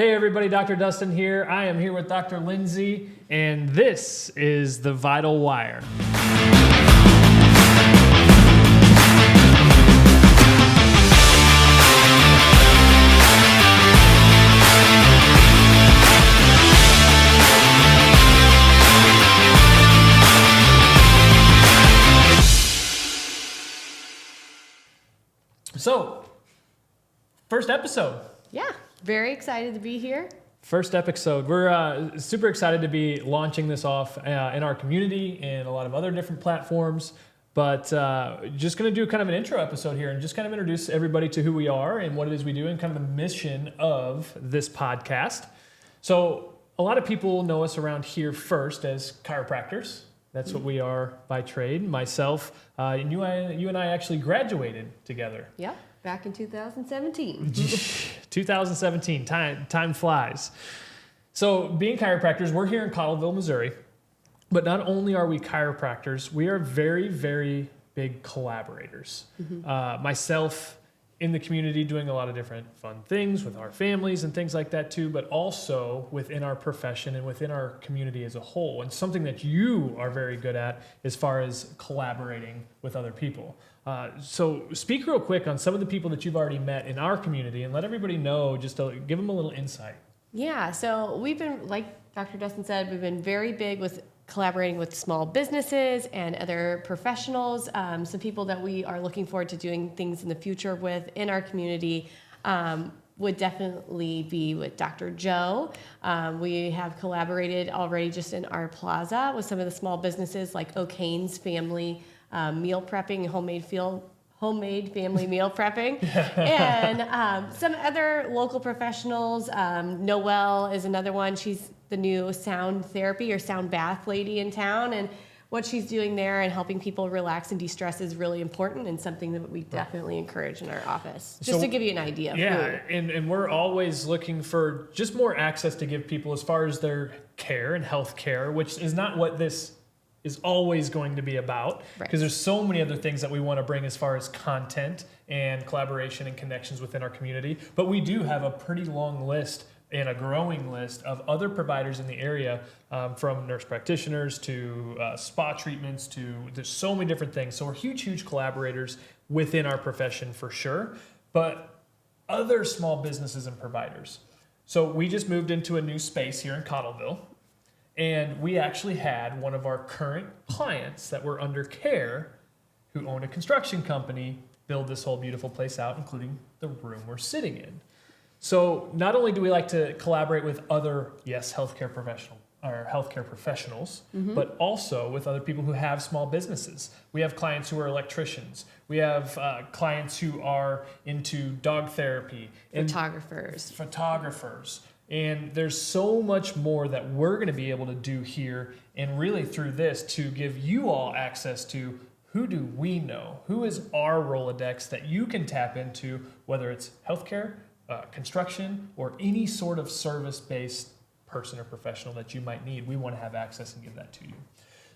Hey everybody, Dr. Dustin here. I am here with Dr. Lindsey, and this is The Vital Wire. So, first episode. Yeah, very excited to be here. First episode. We're super excited to be launching this off in our community and a lot of other different platforms. But just going to do kind of an intro episode here and just kind of introduce everybody to who we are and what it is we do and kind of the mission of this podcast. So a lot of people know us around here first as chiropractors. That's what we are by trade. Myself, and you and I actually graduated together. Yep, back in 2017. 2017, time flies. So being chiropractors, we're here in Cottleville, Missouri. But not only are we chiropractors, we are very, very big collaborators. Myself in the community doing a lot of different fun things with our families and things like that too, but also within our profession and within our community as a whole. And something that you are very good at as far as collaborating with other people. So speak real quick on some of the people that you've already met in our community and let everybody know, just to give them a little insight. Yeah, so we've been, like Dr. Dustin said, we've been very big with collaborating with small businesses and other professionals, some people that we are looking forward to doing things in the future with in our community would definitely be with Dr. Joe. We have collaborated already just in our plaza with some of the small businesses like O'Kane's Family Meal Prepping, homemade family meal prepping, and some other local professionals. Noelle is another one. She's the new sound therapy or sound bath lady in town, and what she's doing there and helping people relax and de-stress is really important and something that we definitely encourage in our office, just to give you an idea of who. And we're always looking for just more access to give people as far as their care and health care, which is not what this is always going to be about, because there's so many other things that we want to bring as far as content and collaboration and connections within our community. But we do have a pretty long list and a growing list of other providers in the area, from nurse practitioners to spa treatments to there's so many different things. So we're huge collaborators within our profession for sure, but other small businesses and providers. So we just moved into a new space here in Cottleville. And we actually had one of our current clients that were under care who owned a construction company build this whole beautiful place out, including the room we're sitting in. So not only do we like to collaborate with other, healthcare professionals, but also with other people who have small businesses. We have clients who are electricians. We have clients who are into dog therapy. Photographers. And there's so much more that we're going to be able to do here and really through this to give you all access to who do we know, who is our Rolodex that you can tap into, whether it's healthcare, construction, or any sort of service-based person or professional that you might need. We want to have access and give that to you.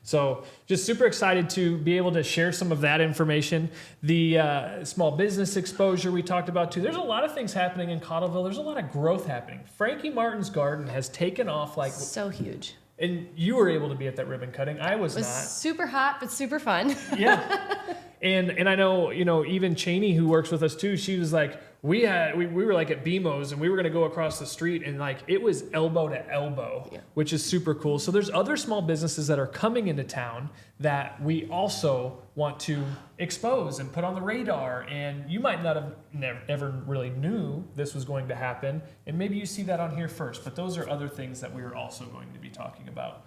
So just super excited to be able to share some of that information. The small business exposure we talked about too. There's a lot of things happening in Cottleville. There's a lot of growth happening. Frankie Martin's Garden has taken off like... So huge. And you were able to be at that ribbon cutting. I was not. It was super hot, but super fun. Yeah. And I know, even Cheney, who works with us too, she was like, we were like at BMO's and we were going to go across the street and like it was elbow to elbow, which is super cool. So there's other small businesses that are coming into town that we also want to expose and put on the radar. And you might not have ever really knew this was going to happen. And maybe you see that on here first, but those are other things that we are also going to be talking about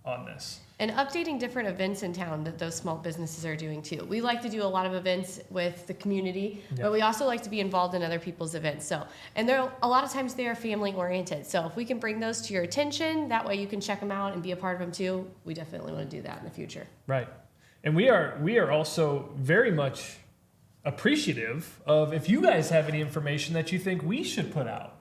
on this. And updating different events in town that those small businesses are doing too. We like to do a lot of events with the community, but we also like to be involved in other people's events. So, and a lot of times they are family oriented. So if we can bring those to your attention, that way you can check them out and be a part of them too. We definitely want to do that in the future. Right. And we are also very much appreciative of if you guys have any information that you think we should put out.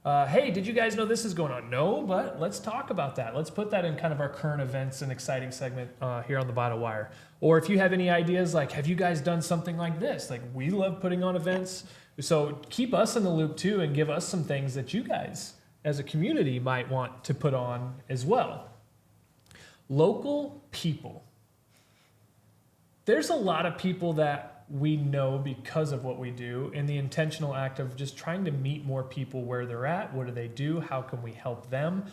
Hey, did you guys know this is going on? No, but let's talk about that. Let's put that in kind of our current events and exciting segment here on the Vital Wire. Or if you have any ideas, like, have you guys done something like this? Like, we love putting on events. So keep us in the loop too and give us some things that you guys as a community might want to put on as well. Local people. There's a lot of people that we know because of what we do, and the intentional act of just trying to meet more people where they're at. What do they do? How can we help them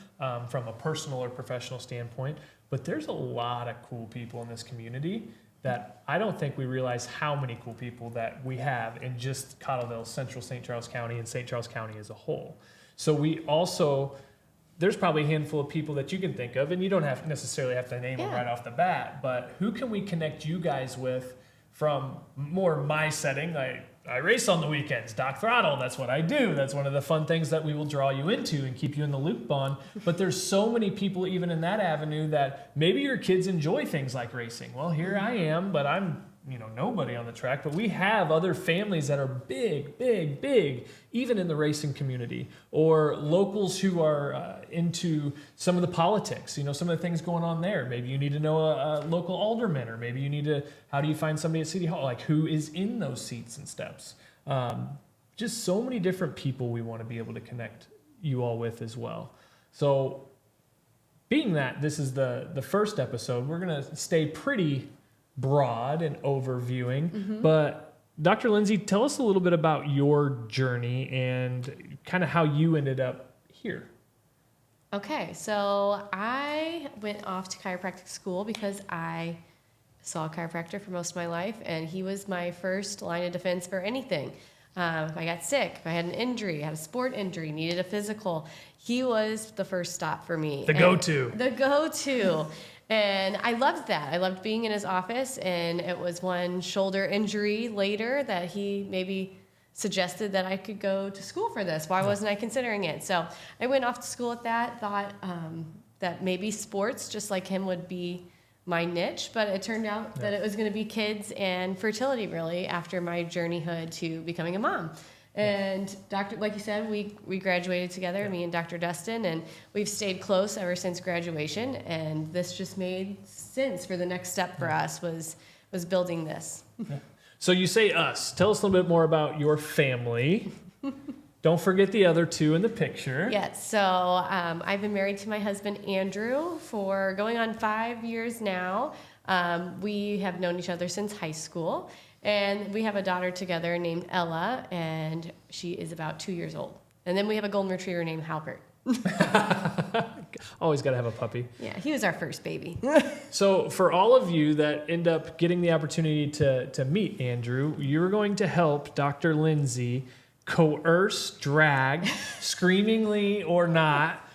from a personal or professional standpoint? But there's a lot of cool people in this community that I don't think we realize how many cool people that we have in just Cottleville, Central St. Charles County, and St. Charles County as a whole. So we also, there's probably a handful of people that you can think of, and you don't have necessarily have to name them right off the bat, but who can we connect you guys with from more my setting? I race on the weekends, Doc Throttle, that's what I do. That's one of the fun things that we will draw you into and keep you in the loop on. But there's so many people even in that avenue that maybe your kids enjoy things like racing. Well, here I am, but I'm nobody on the track, but we have other families that are big, big, big, even in the racing community, or locals who are into some of the politics, some of the things going on there. Maybe you need to know a local alderman, or maybe you need to, how do you find somebody at City Hall? Like, who is in those seats and steps? Just so many different people we want to be able to connect you all with as well. So being that this is the first episode, we're going to stay pretty broad and overviewing, but Dr. Lindsey, tell us a little bit about your journey and kind of how you ended up here. Okay, so I went off to chiropractic school because I saw a chiropractor for most of my life, and he was my first line of defense for anything. If I got sick, if I had an injury, I had a sport injury, needed a physical, he was the first stop for me. The go-to. And I loved that. I loved being in his office, and it was one shoulder injury later that he maybe suggested that I could go to school for this. Why wasn't I considering it? So I went off to school at that, thought that maybe sports, just like him, would be my niche, but it turned out that it was going to be kids and fertility, really, after my journeyhood to becoming a mom. And like you said, we graduated together, me and Dr. Dustin, and we've stayed close ever since graduation. And this just made sense for the next step for us was building this. So you say us. Tell us a little bit more about your family. Don't forget the other two in the picture. Yes. So I've been married to my husband, Andrew, for going on 5 years now. We have known each other since high school. And we have a daughter together named Ella, and she is about 2 years old. And then we have a golden retriever named Halbert. Always got to have a puppy. Yeah, he was our first baby. So for all of you that end up getting the opportunity to meet Andrew, you're going to help Dr. Lindsey coerce, drag, screamingly or not,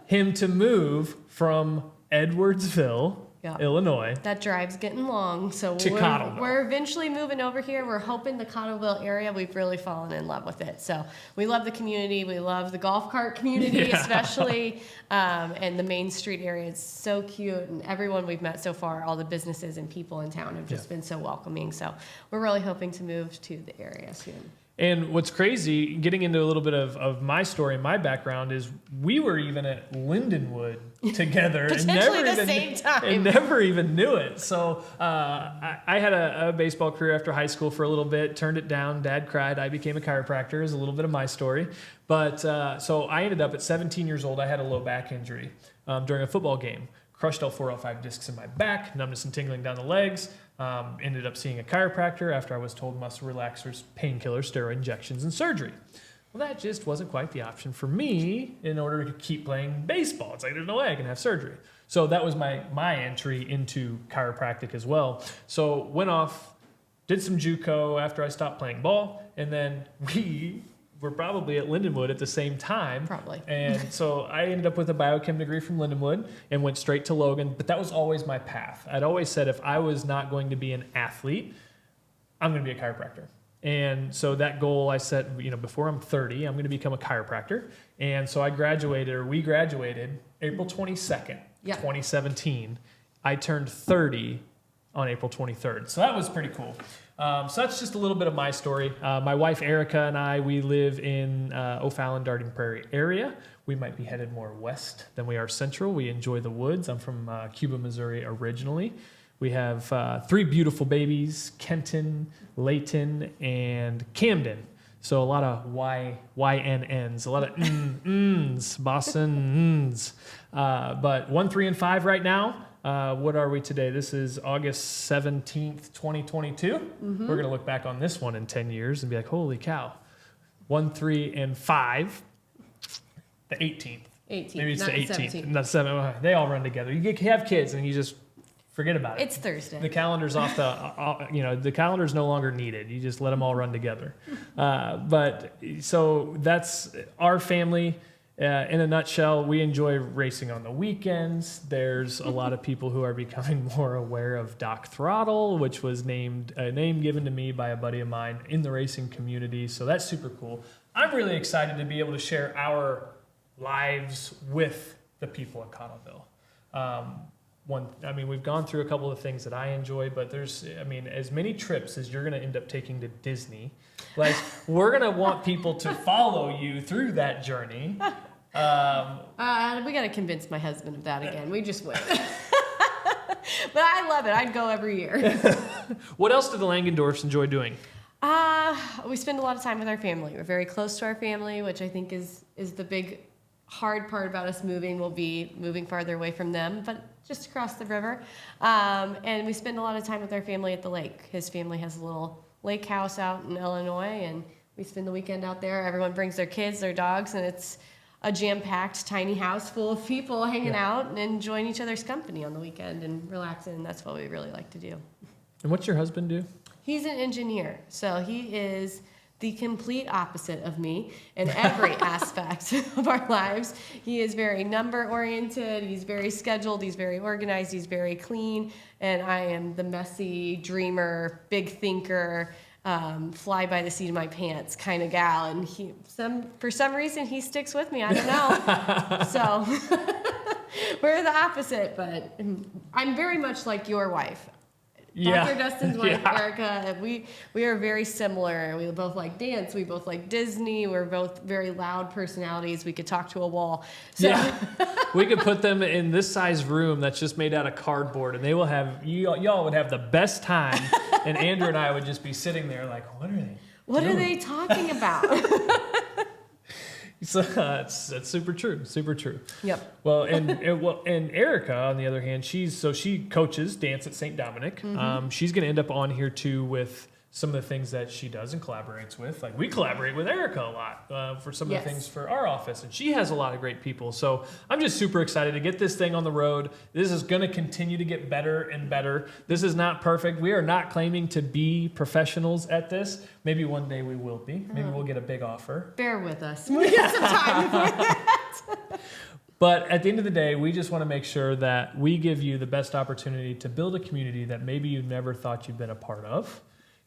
him to move from Edwardsville, Illinois. That drive's getting long, so we're eventually moving over here. We're hoping the Cottleville area, we've really fallen in love with it. So we love the community. We love the golf cart community, especially, and the Main Street area is so cute. And everyone we've met so far, all the businesses and people in town have just been so welcoming. So we're really hoping to move to the area soon. And what's crazy, getting into a little bit of my story and my background, is we were even at Lindenwood together and never even knew it. So I had a baseball career after high school for a little bit, turned it down. Dad cried. I became a chiropractor is a little bit of my story. But so I ended up at 17 years old. I had a low back injury during a football game. Crushed L4, L5 discs in my back, numbness and tingling down the legs. Ended up seeing a chiropractor after I was told muscle relaxers, painkillers, steroid injections, and surgery. Well, that just wasn't quite the option for me in order to keep playing baseball. It's like, there's no way I can have surgery. So that was my entry into chiropractic as well. So went off, did some JUCO after I stopped playing ball, and then we were probably at Lindenwood at the same time. Probably. And so I ended up with a biochem degree from Lindenwood and went straight to Logan, but that was always my path. I'd always said if I was not going to be an athlete, I'm going to be a chiropractor. And so that goal I set, before I'm 30, I'm going to become a chiropractor. And so we graduated April 22nd, 2017. I turned 30 on April 23rd. So that was pretty cool. So that's just a little bit of my story. My wife, Erica, and I, we live in O'Fallon, Darting Prairie area. We might be headed more west than we are central. We enjoy the woods. I'm from Cuba, Missouri originally. We have 3 beautiful babies, Kenton, Layton, and Camden. So a lot of YNNs, a lot of n's, Boston n's. But 1, 3, and 5 right now. What are we today? This is August 17th, 2022. We're going to look back on this one in 10 years and be like, holy cow. 1, 3, and 5. The 18th. 18th. Maybe it's not the 18th. 17th. Not 7. They all run together. You have kids and you just forget about it. It's Thursday. The calendar's off the calendar's no longer needed. You just let them all run together. But so that's our family. In a nutshell, we enjoy racing on the weekends. There's a lot of people who are becoming more aware of Doc Throttle, which was a name given to me by a buddy of mine in the racing community. So that's super cool. I'm really excited to be able to share our lives with the people at Cottleville. We've gone through a couple of things that I enjoy, but there's, as many trips as you're going to end up taking to Disney, like we're going to want people to follow you through that journey. We got to convince my husband of that again. We just wait. But I love it. I'd go every year. What else do the Langendorfs enjoy doing? We spend a lot of time with our family. We're very close to our family, which I think is the big hard part about us moving. Will be moving farther away from them, but just across the river. And we spend a lot of time with our family at the lake. His family has a little lake house out in Illinois, and we spend the weekend out there. Everyone brings their kids, their dogs, and it's a jam-packed, tiny house full of people hanging out and enjoying each other's company on the weekend and relaxing. And that's what we really like to do. And what's your husband do? He's an engineer, so he is the complete opposite of me in every aspect of our lives. He is very number-oriented, he's very scheduled, he's very organized, he's very clean, and I am the messy, dreamer, big thinker, fly by the seat of my pants kind of gal, and for some reason he sticks with me. I don't know. So we're the opposite, but I'm very much like your wife. Dr. Dustin's wife, Erica, we are very similar. We both like dance. We both like Disney. We're both very loud personalities. We could talk to a wall. So. Yeah, we could put them in this size room that's just made out of cardboard, and they will have y'all would have the best time. And Andrew and I would just be sitting there like, what are they talking about? So that's super true, super true. Yep. Well, and Erica, on the other hand, she coaches dance at St. Dominic. She's going to end up on here too with some of the things that she does and collaborates with. Like we collaborate with Erica a lot for some of the things for our office, and she has a lot of great people. So I'm just super excited to get this thing on the road. This is going to continue to get better and better. This is not perfect. We are not claiming to be professionals at this. Maybe one day we will be. Maybe we'll get a big offer. Bear with us. We get some time for that. But at the end of the day, we just want to make sure that we give you the best opportunity to build a community that maybe you never thought you'd been a part of.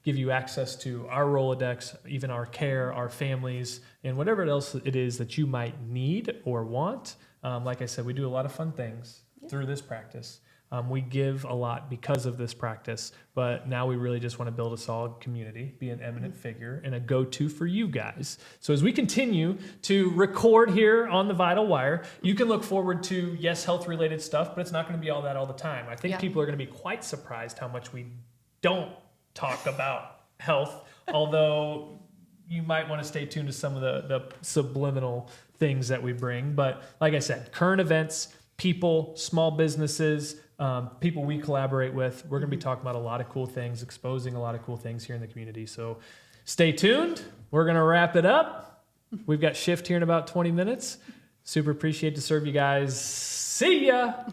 Give you access to our Rolodex, even our care, our families, and whatever else it is that you might need or want. Like I said, we do a lot of fun things through this practice. We give a lot because of this practice, but now we really just want to build a solid community, be an eminent figure, and a go-to for you guys. So as we continue to record here on the Vital Wire, you can look forward to, health-related stuff, but it's not going to be all that all the time. I think people are going to be quite surprised how much we don't talk about health, although you might want to stay tuned to some of the subliminal things that we bring. But like I said, current events, people, small businesses, people we collaborate with. We're going to be talking about a lot of cool things, exposing a lot of cool things here in the community. So stay tuned. We're going to wrap it up. We've got shift here in about 20 minutes. Super appreciate to serve you guys. See ya.